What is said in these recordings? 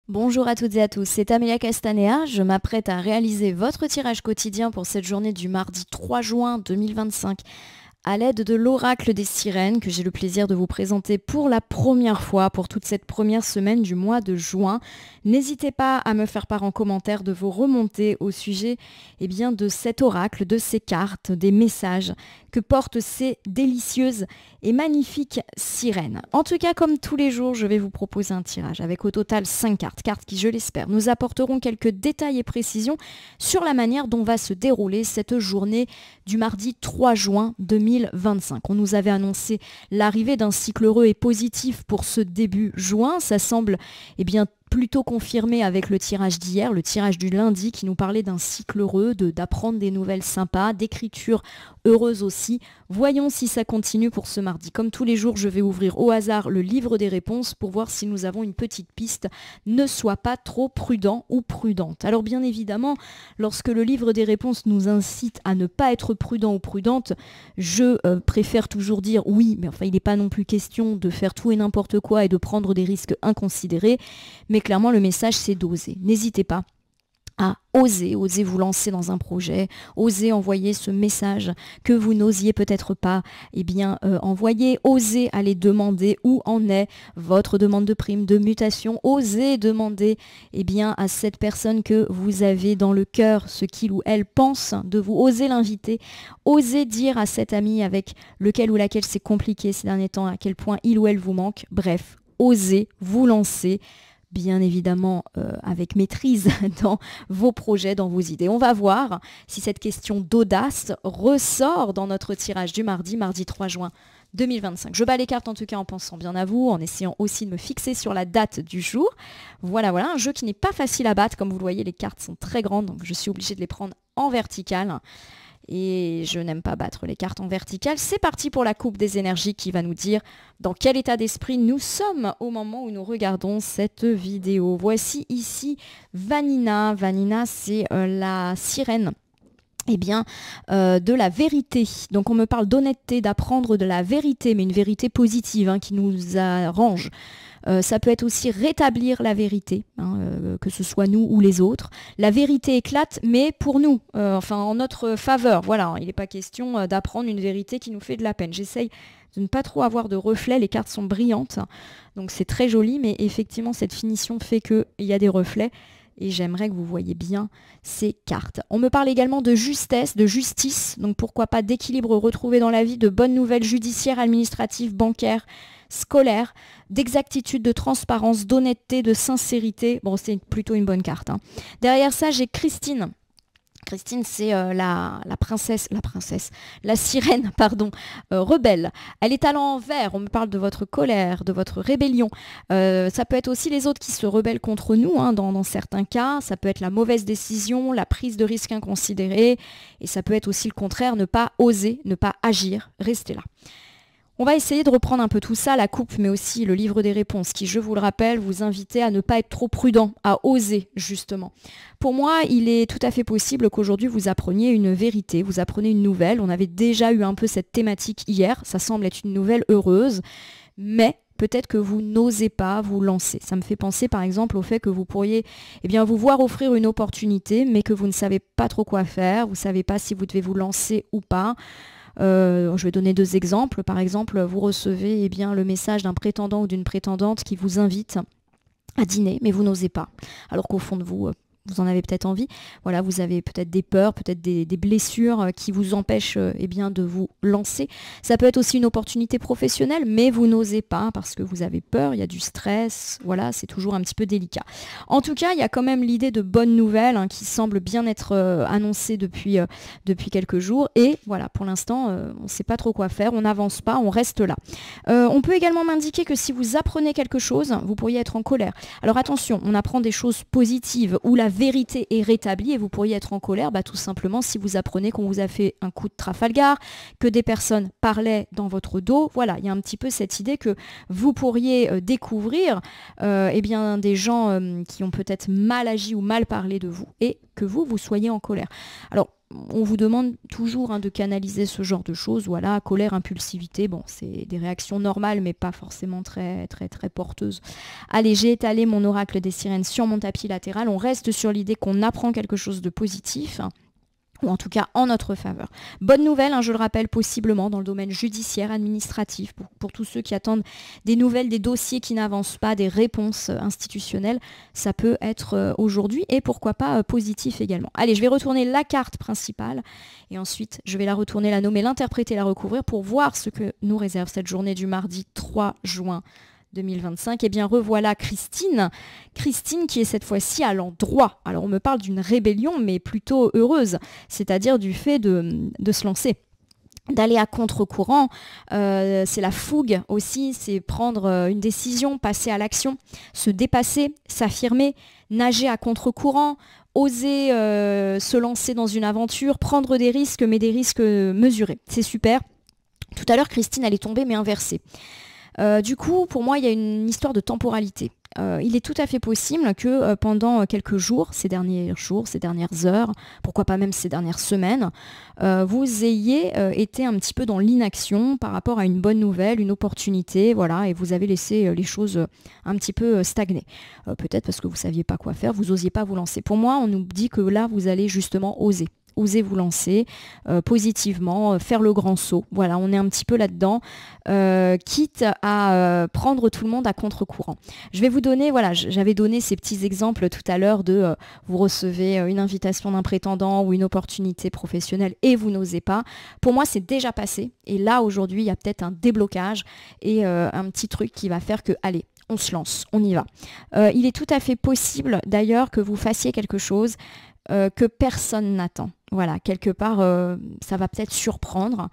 Bonjour à toutes et à tous, c'est Amélia Castanea. Je m'apprête à réaliser votre tirage quotidien pour cette journée du mardi 3 juin 2025 à l'aide de l'oracle des sirènes que j'ai le plaisir de vous présenter pour la première fois pour toute cette première semaine du mois de juin. N'hésitez pas à me faire part en commentaire de vos remontées au sujet de cet oracle, de ces cartes, des messages que portent ces délicieuses et magnifiques sirènes. En tout cas, comme tous les jours, je vais vous proposer un tirage avec au total 5 cartes qui, je l'espère, nous apporteront quelques détails et précisions sur la manière dont va se dérouler cette journée du mardi 3 juin 2025. On nous avait annoncé l'arrivée d'un cycle heureux et positif pour ce début juin. Ça semble plutôt confirmé avec le tirage d'hier, le tirage du lundi qui nous parlait d'un cycle heureux, d'apprendre des nouvelles sympas, d'écriture heureuse aussi. Voyons si ça continue pour ce mardi. Comme tous les jours, je vais ouvrir au hasard le livre des réponses pour voir si nous avons une petite piste. Ne sois pas trop prudent ou prudente. Alors bien évidemment, lorsque le livre des réponses nous incite à ne pas être prudent ou prudente, je préfère toujours dire oui, mais enfin il n'est pas non plus question de faire tout et n'importe quoi et de prendre des risques inconsidérés. Mais clairement, le message, c'est d'oser. N'hésitez pas à oser vous lancer dans un projet, oser envoyer ce message que vous n'osiez peut-être pas envoyer, oser aller demander où en est votre demande de prime, de mutation, oser demander à cette personne que vous avez dans le cœur ce qu'il ou elle pense de vous, oser l'inviter, oser dire à cet ami avec lequel ou laquelle c'est compliqué ces derniers temps à quel point il ou elle vous manque, bref, osez vous lancer bien évidemment avec maîtrise dans vos projets, dans vos idées. On va voir si cette question d'audace ressort dans notre tirage du mardi 3 juin 2025. Je bats les cartes en tout cas en pensant bien à vous, en essayant aussi de me fixer sur la date du jour. Voilà, un jeu qui n'est pas facile à battre. Comme vous le voyez, les cartes sont très grandes, donc je suis obligée de les prendre en verticale. Et je n'aime pas battre les cartes en verticale. C'est parti pour la coupe des énergies qui va nous dire dans quel état d'esprit nous sommes au moment où nous regardons cette vidéo. Voici ici Vanina. Vanina, c'est la sirène de la vérité. Donc on me parle d'honnêteté, d'apprendre de la vérité, mais une vérité positive qui nous arrange. Ça peut être aussi rétablir la vérité, que ce soit nous ou les autres. La vérité éclate, mais pour nous, en notre faveur. Voilà, il n'est pas question d'apprendre une vérité qui nous fait de la peine. J'essaye de ne pas trop avoir de reflets, les cartes sont brillantes, donc c'est très joli, mais effectivement cette finition fait qu'il y a des reflets. Et j'aimerais que vous voyez bien ces cartes. On me parle également de justesse, de justice, donc pourquoi pas d'équilibre retrouvé dans la vie, de bonnes nouvelles judiciaires, administratives, bancaires, scolaires, d'exactitude, de transparence, d'honnêteté, de sincérité. Bon, c'est plutôt une bonne carte. Derrière ça, j'ai Christine. Christine, c'est la sirène, rebelle. Elle est à l'envers, on me parle de votre colère, de votre rébellion. Ça peut être aussi les autres qui se rebellent contre nous, dans certains cas. Ça peut être la mauvaise décision, la prise de risque inconsidérée. Et ça peut être aussi le contraire, ne pas oser, ne pas agir, rester là. On va essayer de reprendre un peu tout ça, la coupe, mais aussi le livre des réponses, qui, je vous le rappelle, vous invitait à ne pas être trop prudent, à oser, justement. Pour moi, il est tout à fait possible qu'aujourd'hui, vous appreniez une vérité, vous apprenez une nouvelle. On avait déjà eu un peu cette thématique hier, ça semble être une nouvelle heureuse, mais peut-être que vous n'osez pas vous lancer. Ça me fait penser, par exemple, au fait que vous pourriez vous voir offrir une opportunité, mais que vous ne savez pas trop quoi faire, vous ne savez pas si vous devez vous lancer ou pas. Je vais donner 2 exemples. Par exemple, vous recevez le message d'un prétendant ou d'une prétendante qui vous invite à dîner, mais vous n'osez pas. Alors qu'au fond de vous, vous en avez peut-être envie. Voilà, vous avez peut-être des peurs, peut-être des blessures qui vous empêchent de vous lancer. Ça peut être aussi une opportunité professionnelle, mais vous n'osez pas parce que vous avez peur, il y a du stress. Voilà, c'est toujours un petit peu délicat. En tout cas, il y a quand même l'idée de bonnes nouvelles qui semble bien être annoncée depuis quelques jours. Et voilà, pour l'instant, on ne sait pas trop quoi faire, on n'avance pas, on reste là. On peut également m'indiquer que si vous apprenez quelque chose, vous pourriez être en colère. Alors attention, on apprend des choses positives où la vérité est rétablie et vous pourriez être en colère, tout simplement si vous apprenez qu'on vous a fait un coup de Trafalgar, que des personnes parlaient dans votre dos. Voilà, il y a un petit peu cette idée que vous pourriez découvrir des gens qui ont peut-être mal agi ou mal parlé de vous et que vous soyez en colère. Alors, on vous demande toujours de canaliser ce genre de choses. Voilà, colère, impulsivité, bon, c'est des réactions normales, mais pas forcément très, très, très porteuses. Allez, j'ai étalé mon oracle des sirènes sur mon tapis latéral. On reste sur l'idée qu'on apprend quelque chose de positif, ou en tout cas en notre faveur. Bonne nouvelle, je le rappelle, possiblement dans le domaine judiciaire, administratif, pour tous ceux qui attendent des nouvelles, des dossiers qui n'avancent pas, des réponses institutionnelles, ça peut être aujourd'hui et pourquoi pas positif également. Allez, je vais retourner la carte principale et ensuite je vais la retourner, la nommer, l'interpréter, la recouvrir pour voir ce que nous réserve cette journée du mardi 3 juin 2025, eh bien revoilà Christine. Christine qui est cette fois-ci à l'endroit. Alors on me parle d'une rébellion, mais plutôt heureuse, c'est-à-dire du fait de se lancer, d'aller à contre-courant. C'est la fougue aussi, c'est prendre une décision, passer à l'action, se dépasser, s'affirmer, nager à contre-courant, oser se lancer dans une aventure, prendre des risques, mais des risques mesurés. C'est super. Tout à l'heure, Christine, elle est tombée, mais inversée. Du coup, pour moi, il y a une histoire de temporalité. Il est tout à fait possible que pendant quelques jours, ces dernières heures, pourquoi pas même ces dernières semaines, vous ayez été un petit peu dans l'inaction par rapport à une bonne nouvelle, une opportunité, voilà, et vous avez laissé les choses un petit peu stagner. Peut-être parce que vous ne saviez pas quoi faire, vous n'osiez pas vous lancer. Pour moi, on nous dit que là, vous allez justement oser. Osez vous lancer positivement, faire le grand saut. Voilà, on est un petit peu là-dedans, quitte à prendre tout le monde à contre-courant. Je vais vous donner, voilà, j'avais donné ces petits exemples tout à l'heure de vous recevez une invitation d'un prétendant ou une opportunité professionnelle et vous n'osez pas. Pour moi, c'est déjà passé. Et là, aujourd'hui, il y a peut-être un déblocage et un petit truc qui va faire que, allez, on se lance, on y va. Il est tout à fait possible, d'ailleurs, que vous fassiez quelque chose que personne n'attend. Voilà, quelque part, ça va peut-être surprendre.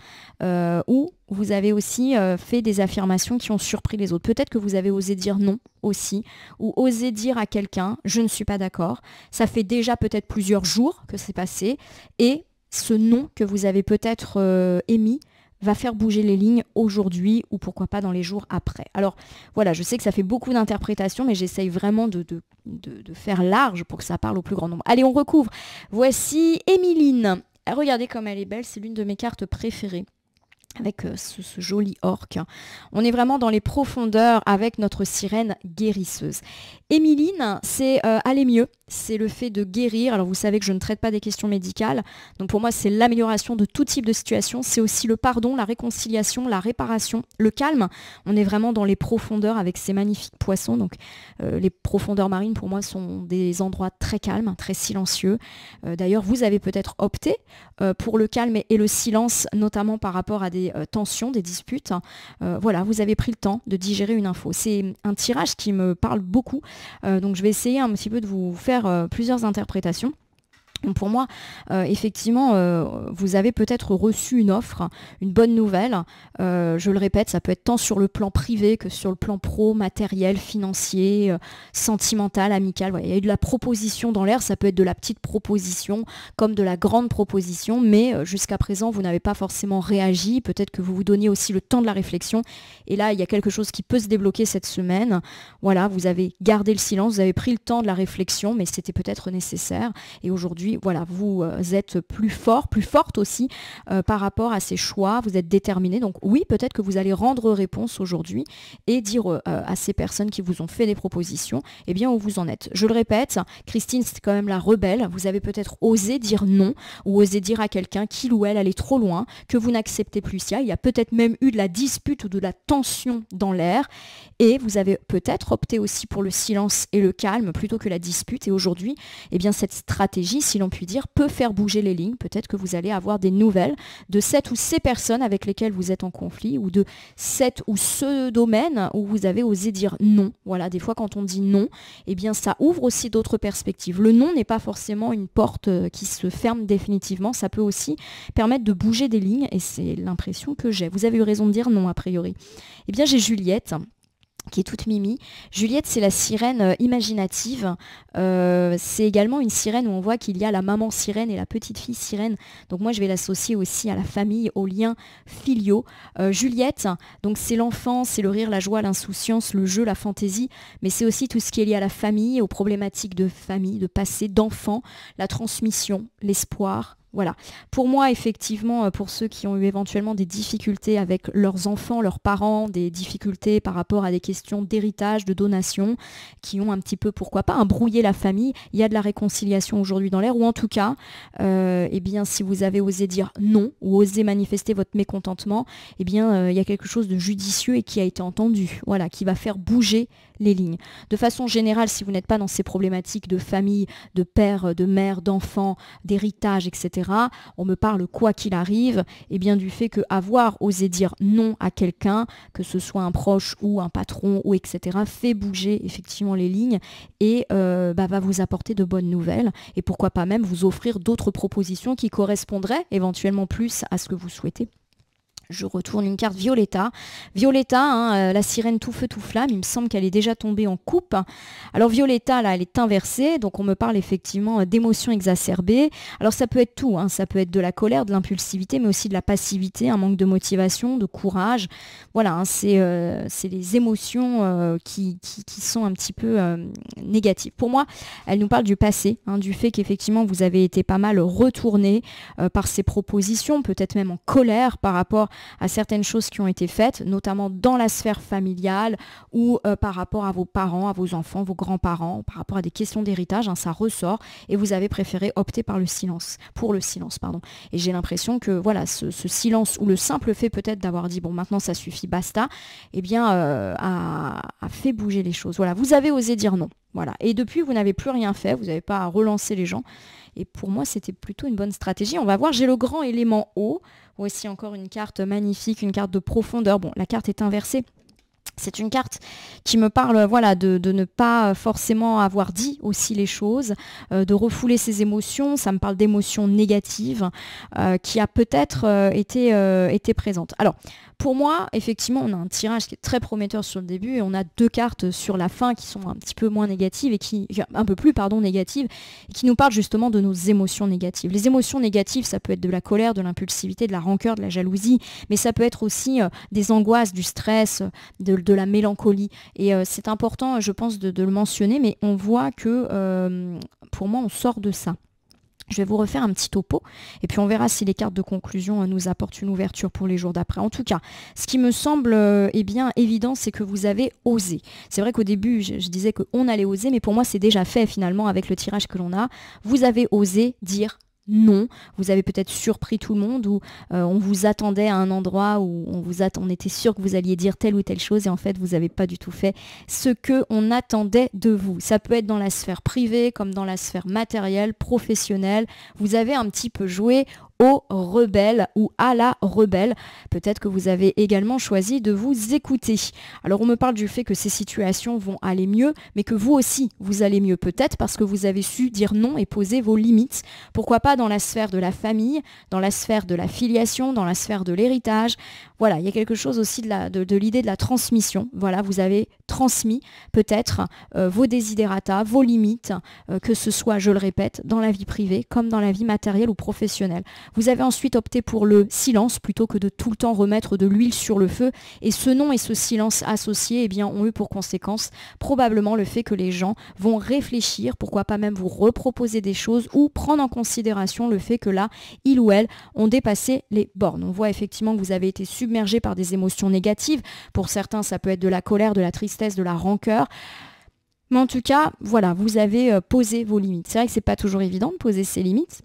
Ou vous avez aussi fait des affirmations qui ont surpris les autres. Peut-être que vous avez osé dire non aussi, ou osé dire à quelqu'un, je ne suis pas d'accord. Ça fait déjà peut-être plusieurs jours que c'est passé. Et ce non que vous avez peut-être émis va faire bouger les lignes aujourd'hui ou pourquoi pas dans les jours après. Alors voilà, je sais que ça fait beaucoup d'interprétations, mais j'essaye vraiment de faire large pour que ça parle au plus grand nombre. Allez, on recouvre. Voici Émiline. Regardez comme elle est belle, c'est l'une de mes cartes préférées. Avec ce joli orc. On est vraiment dans les profondeurs avec notre sirène guérisseuse. Émiline, c'est aller mieux, c'est le fait de guérir. Alors vous savez que je ne traite pas des questions médicales, donc pour moi c'est l'amélioration de tout type de situation. C'est aussi le pardon, la réconciliation, la réparation, le calme. On est vraiment dans les profondeurs avec ces magnifiques poissons. Donc les profondeurs marines pour moi sont des endroits très calmes, très silencieux. D'ailleurs vous avez peut-être opté pour le calme et le silence, notamment par rapport à des tensions, des disputes. Voilà, vous avez pris le temps de digérer une info. C'est un tirage qui me parle beaucoup. Donc je vais essayer un petit peu de vous faire plusieurs interprétations. Pour moi, effectivement, vous avez peut-être reçu une offre, une bonne nouvelle. Je le répète, ça peut être tant sur le plan privé que sur le plan pro, matériel, financier, sentimental, amical. Voilà, il y a eu de la proposition dans l'air, ça peut être de la petite proposition comme de la grande proposition, mais jusqu'à présent, vous n'avez pas forcément réagi. Peut-être que vous vous donniez aussi le temps de la réflexion. Et là, il y a quelque chose qui peut se débloquer cette semaine. Voilà, vous avez gardé le silence, vous avez pris le temps de la réflexion, mais c'était peut-être nécessaire. Et aujourd'hui, voilà, vous êtes plus fort, plus forte aussi par rapport à ces choix, vous êtes déterminé. Donc oui, peut-être que vous allez rendre réponse aujourd'hui et dire à ces personnes qui vous ont fait des propositions, eh bien où vous en êtes. Je le répète, Christine, c'est quand même la rebelle. Vous avez peut-être osé dire non ou osé dire à quelqu'un qu'il ou elle allait trop loin, que vous n'acceptez plus ça. Il y a peut-être même eu de la dispute ou de la tension dans l'air et vous avez peut-être opté aussi pour le silence et le calme plutôt que la dispute. Et aujourd'hui, eh bien cette stratégie, si l'on puis dire, peut faire bouger les lignes. Peut-être que vous allez avoir des nouvelles de cette ou ces personnes avec lesquelles vous êtes en conflit ou de cet ou ce domaine où vous avez osé dire non. Voilà, des fois quand on dit non, eh bien ça ouvre aussi d'autres perspectives. Le non n'est pas forcément une porte qui se ferme définitivement, ça peut aussi permettre de bouger des lignes et c'est l'impression que j'ai. Vous avez eu raison de dire non a priori. Eh bien j'ai Juliette qui est toute mimi. Juliette, c'est la sirène imaginative. C'est également une sirène où on voit qu'il y a la maman sirène et la petite fille sirène. Donc moi, je vais l'associer aussi à la famille, aux liens filiaux. Juliette, donc c'est l'enfant, c'est le rire, la joie, l'insouciance, le jeu, la fantaisie, mais c'est aussi tout ce qui est lié à la famille, aux problématiques de famille, de passé, d'enfant, la transmission, l'espoir. Voilà. Pour moi, effectivement, pour ceux qui ont eu éventuellement des difficultés avec leurs enfants, leurs parents, des difficultés par rapport à des questions d'héritage, de donation, qui ont un petit peu, pourquoi pas, brouillé la famille, il y a de la réconciliation aujourd'hui dans l'air, ou en tout cas, eh bien, si vous avez osé dire non, ou osé manifester votre mécontentement, eh bien, il y a quelque chose de judicieux et qui a été entendu, voilà, qui va faire bouger les lignes. De façon générale, si vous n'êtes pas dans ces problématiques de famille, de père, de mère, d'enfant, d'héritage, etc., on me parle quoi qu'il arrive, et bien du fait que avoir osé dire non à quelqu'un, que ce soit un proche ou un patron ou etc., fait bouger effectivement les lignes et va vous apporter de bonnes nouvelles et pourquoi pas même vous offrir d'autres propositions qui correspondraient éventuellement plus à ce que vous souhaitez. Je retourne une carte Violetta. Violetta, hein, la sirène tout feu tout flamme, il me semble qu'elle est déjà tombée en coupe. Alors Violetta, là, elle est inversée, donc on me parle effectivement d'émotions exacerbées. Alors ça peut être tout, hein, ça peut être de la colère, de l'impulsivité, mais aussi de la passivité, un manque de motivation, de courage. Voilà, hein, c'est les émotions qui sont un petit peu négatives. Pour moi, elle nous parle du passé, hein, du fait qu'effectivement vous avez été pas mal retourné par ces propositions, peut-être même en colère par rapport à certaines choses qui ont été faites, notamment dans la sphère familiale ou par rapport à vos parents, à vos enfants, vos grands-parents, par rapport à des questions d'héritage, hein, ça ressort et vous avez préféré opter pour le silence, pardon. Et j'ai l'impression que voilà, ce silence ou le simple fait peut-être d'avoir dit bon maintenant ça suffit, basta, eh bien a fait bouger les choses. Voilà, vous avez osé dire non. Voilà. Et depuis, vous n'avez plus rien fait, vous n'avez pas à relancer les gens. Et pour moi, c'était plutôt une bonne stratégie. On va voir, j'ai le grand élément eau. Voici encore une carte magnifique, une carte de profondeur. Bon, la carte est inversée. C'est une carte qui me parle voilà, de ne pas forcément avoir dit aussi les choses, de refouler ses émotions. Ça me parle d'émotions négatives qui a peut-être été présente. Alors, pour moi, effectivement, on a un tirage qui est très prometteur sur le début et on a deux cartes sur la fin qui sont un petit peu moins négatives et un peu plus, négatives et qui nous parlent justement de nos émotions négatives. Les émotions négatives, ça peut être de la colère, de l'impulsivité, de la rancœur, de la jalousie, mais ça peut être aussi des angoisses, du stress, de la mélancolie. Et c'est important, je pense, de le mentionner, mais on voit que pour moi, on sort de ça. Je vais vous refaire un petit topo et puis on verra si les cartes de conclusion nous apportent une ouverture pour les jours d'après. En tout cas, ce qui me semble bien évident, c'est que vous avez osé. C'est vrai qu'au début, je disais qu'on allait oser, mais pour moi, c'est déjà fait finalement avec le tirage que l'on a. Vous avez osé dire non, vous avez peut-être surpris tout le monde ou on vous attendait à un endroit où on était sûr que vous alliez dire telle ou telle chose et en fait vous n'avez pas du tout fait ce qu'on attendait de vous. Ça peut être dans la sphère privée comme dans la sphère matérielle, professionnelle. Vous avez un petit peu joué au rebelle ou à la rebelle. Peut-être que vous avez également choisi de vous écouter. Alors on me parle du fait que ces situations vont aller mieux, mais que vous aussi, vous allez mieux peut-être parce que vous avez su dire non et poser vos limites. Pourquoi pas dans la sphère de la famille, dans la sphère de la filiation, dans la sphère de l'héritage. Voilà, il y a quelque chose aussi de l'idée de la transmission. Voilà, vous avez transmis peut-être vos desiderata, vos limites, que ce soit, je le répète, dans la vie privée comme dans la vie matérielle ou professionnelle. Vous avez ensuite opté pour le silence plutôt que de tout le temps remettre de l'huile sur le feu. Et ce non et ce silence associés eh bien, ont eu pour conséquence probablement le fait que les gens vont réfléchir, pourquoi pas même vous reproposer des choses ou prendre en considération le fait que là, ils ou elles ont dépassé les bornes. On voit effectivement que vous avez été submergé par des émotions négatives. Pour certains, ça peut être de la colère, de la tristesse, de la rancœur. Mais en tout cas, voilà, vous avez posé vos limites. C'est vrai que c'est pas toujours évident de poser ses limites.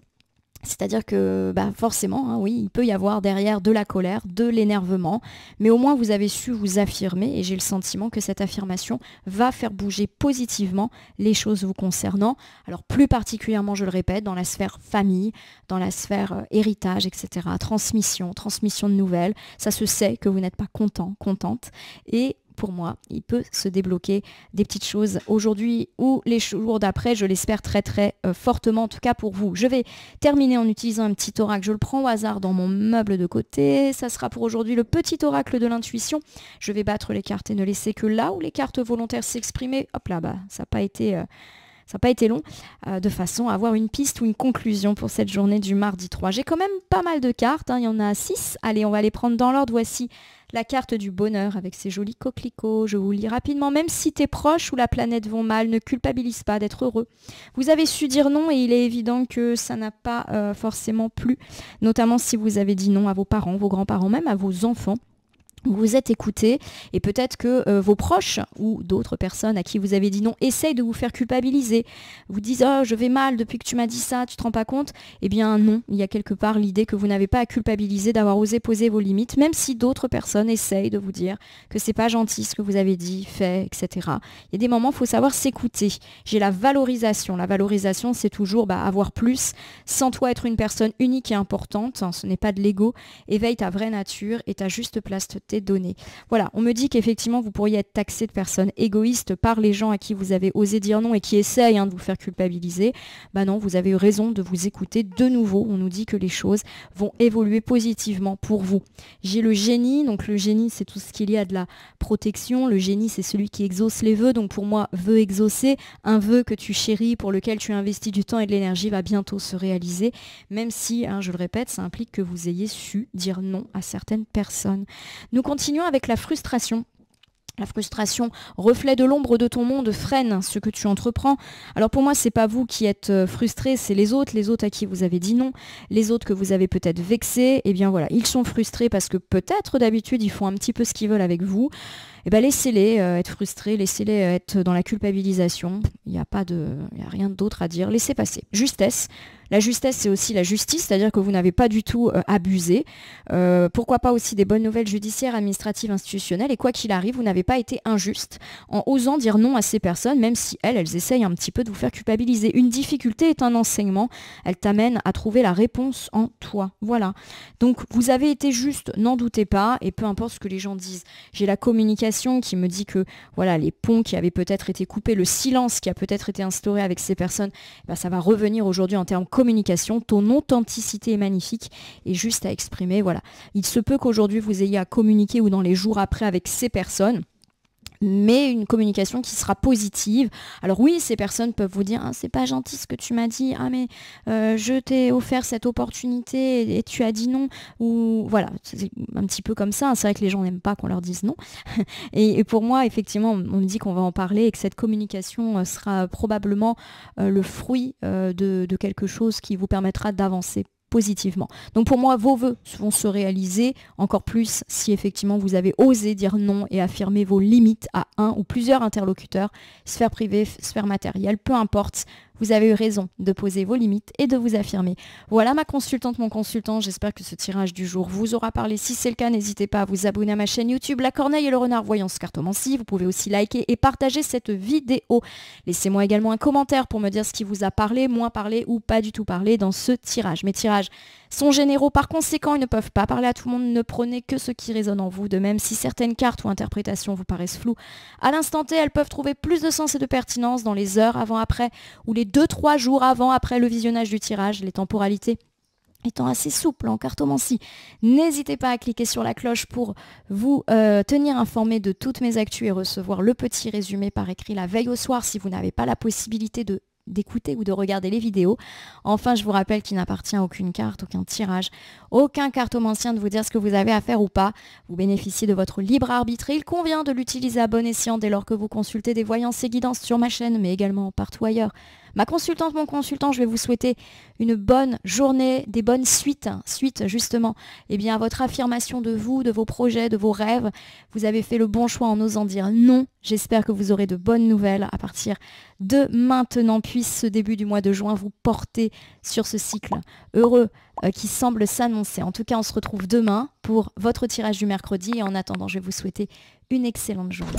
C'est-à-dire que forcément, hein, oui, il peut y avoir derrière de la colère, de l'énervement, mais au moins vous avez su vous affirmer et j'ai le sentiment que cette affirmation va faire bouger positivement les choses vous concernant. Alors plus particulièrement, je le répète, dans la sphère famille, dans la sphère héritage, etc., transmission de nouvelles. Ça se sait que vous n'êtes pas content, contente et pour moi, il peut se débloquer des petites choses aujourd'hui ou les jours d'après, je l'espère très très fortement, en tout cas pour vous. Je vais terminer en utilisant un petit oracle, je le prends au hasard dans mon meuble de côté, ça sera pour aujourd'hui le petit oracle de l'intuition. Je vais battre les cartes et ne laisser que là où les cartes volontaires s'exprimer. Hop là, ça n'a ça n'a pas été long, de façon à avoir une piste ou une conclusion pour cette journée du mardi 3. J'ai quand même pas mal de cartes, hein, il y en a 6. Allez, on va les prendre dans l'ordre. Voici la carte du bonheur avec ses jolis coquelicots. Je vous lis rapidement. Même si tes proches ou la planète vont mal, ne culpabilise pas d'être heureux. Vous avez su dire non et il est évident que ça n'a pas forcément plu, notamment si vous avez dit non à vos parents, vos grands-parents, même à vos enfants. Vous vous êtes écouté et peut-être que vos proches ou d'autres personnes à qui vous avez dit non essayent de vous faire culpabiliser. Vous disent « Oh, je vais mal depuis que tu m'as dit ça, tu te rends pas compte ?» Eh bien non, il y a quelque part l'idée que vous n'avez pas à culpabiliser d'avoir osé poser vos limites, même si d'autres personnes essayent de vous dire que c'est pas gentil ce que vous avez dit, fait, etc. Il y a des moments, il faut savoir s'écouter. J'ai la valorisation. La valorisation, c'est toujours avoir plus, sans toi être une personne unique et importante. Ce n'est pas de l'ego. Éveille ta vraie nature et ta juste place données. Voilà, on me dit qu'effectivement vous pourriez être taxé de personnes égoïstes par les gens à qui vous avez osé dire non et qui essayent de vous faire culpabiliser. Bah non, vous avez eu raison de vous écouter de nouveau. On nous dit que les choses vont évoluer positivement pour vous. J'ai le génie, donc le génie c'est tout ce qu'il y a de la protection. Le génie c'est celui qui exauce les vœux, donc pour moi vœu exaucé, un vœu que tu chéris, pour lequel tu investis du temps et de l'énergie va bientôt se réaliser, même si, je le répète, ça implique que vous ayez su dire non à certaines personnes. Nous continuons avec la frustration. La frustration, reflet de l'ombre de ton monde, freine ce que tu entreprends. Alors pour moi, c'est pas vous qui êtes frustrés, c'est les autres à qui vous avez dit non, les autres que vous avez peut-être vexés. Eh bien voilà, ils sont frustrés parce que peut-être d'habitude, ils font un petit peu ce qu'ils veulent avec vous. Eh bien laissez-les être frustrés, laissez-les être dans la culpabilisation. Il n'y a rien d'autre à dire. Laissez passer. Justesse. La justesse, c'est aussi la justice, c'est-à-dire que vous n'avez pas du tout abusé. Pourquoi pas aussi des bonnes nouvelles judiciaires, administratives, institutionnelles. Et quoi qu'il arrive, vous n'avez pas été injuste en osant dire non à ces personnes, même si elles essayent un petit peu de vous faire culpabiliser. Une difficulté est un enseignement. Elle t'amène à trouver la réponse en toi. Voilà. Donc, vous avez été juste, n'en doutez pas, et peu importe ce que les gens disent. J'ai la communication qui me dit que voilà, les ponts qui avaient peut-être été coupés, le silence qui a peut-être été instauré avec ces personnes, ça va revenir aujourd'hui en termes communication. Ton authenticité est magnifique et juste à exprimer. Voilà. Il se peut qu'aujourd'hui vous ayez à communiquer ou dans les jours après avec ces personnes, mais une communication qui sera positive. Alors oui, ces personnes peuvent vous dire c'est pas gentil ce que tu m'as dit, mais je t'ai offert cette opportunité et tu as dit non, ou voilà, c'est un petit peu comme ça. C'est vrai que les gens n'aiment pas qu'on leur dise non. Et pour moi, effectivement, on me dit qu'on va en parler et que cette communication sera probablement le fruit de quelque chose qui vous permettra d'avancer positivement. Donc pour moi, vos vœux vont se réaliser encore plus si effectivement vous avez osé dire non et affirmer vos limites à un ou plusieurs interlocuteurs, sphère privée, sphère matérielle, peu importe. Vous avez eu raison de poser vos limites et de vous affirmer. Voilà ma consultante, mon consultant. J'espère que ce tirage du jour vous aura parlé. Si c'est le cas, n'hésitez pas à vous abonner à ma chaîne YouTube La Corneille et le Renard Voyance Cartomancie. Vous pouvez aussi liker et partager cette vidéo. Laissez-moi également un commentaire pour me dire ce qui vous a parlé, moins parlé ou pas du tout parlé dans ce tirage. Mes tirages sont généraux, par conséquent, ils ne peuvent pas parler à tout le monde. Ne prenez que ce qui résonne en vous. De même, si certaines cartes ou interprétations vous paraissent floues, à l'instant T, elles peuvent trouver plus de sens et de pertinence dans les heures avant-après ou les 2-3 jours avant-après le visionnage du tirage. Les temporalités étant assez souples en cartomancie. N'hésitez pas à cliquer sur la cloche pour vous tenir informé de toutes mes actus et recevoir le petit résumé par écrit la veille au soir si vous n'avez pas la possibilité d'écouter ou de regarder les vidéos. Enfin, je vous rappelle qu'il n'appartient à aucune carte, aucun tirage, aucun cartomancien de vous dire ce que vous avez à faire ou pas. Vous bénéficiez de votre libre arbitre et il convient de l'utiliser à bon escient dès lors que vous consultez des voyances et guidances sur ma chaîne, mais également partout ailleurs. Ma consultante, mon consultant, je vais vous souhaiter une bonne journée, des bonnes suites justement à votre affirmation de vous, de vos projets, de vos rêves. Vous avez fait le bon choix en osant dire non. J'espère que vous aurez de bonnes nouvelles à partir de maintenant. Puisse ce début du mois de juin vous porter sur ce cycle heureux qui semble s'annoncer. En tout cas, on se retrouve demain pour votre tirage du mercredi et en attendant, je vais vous souhaiter une excellente journée.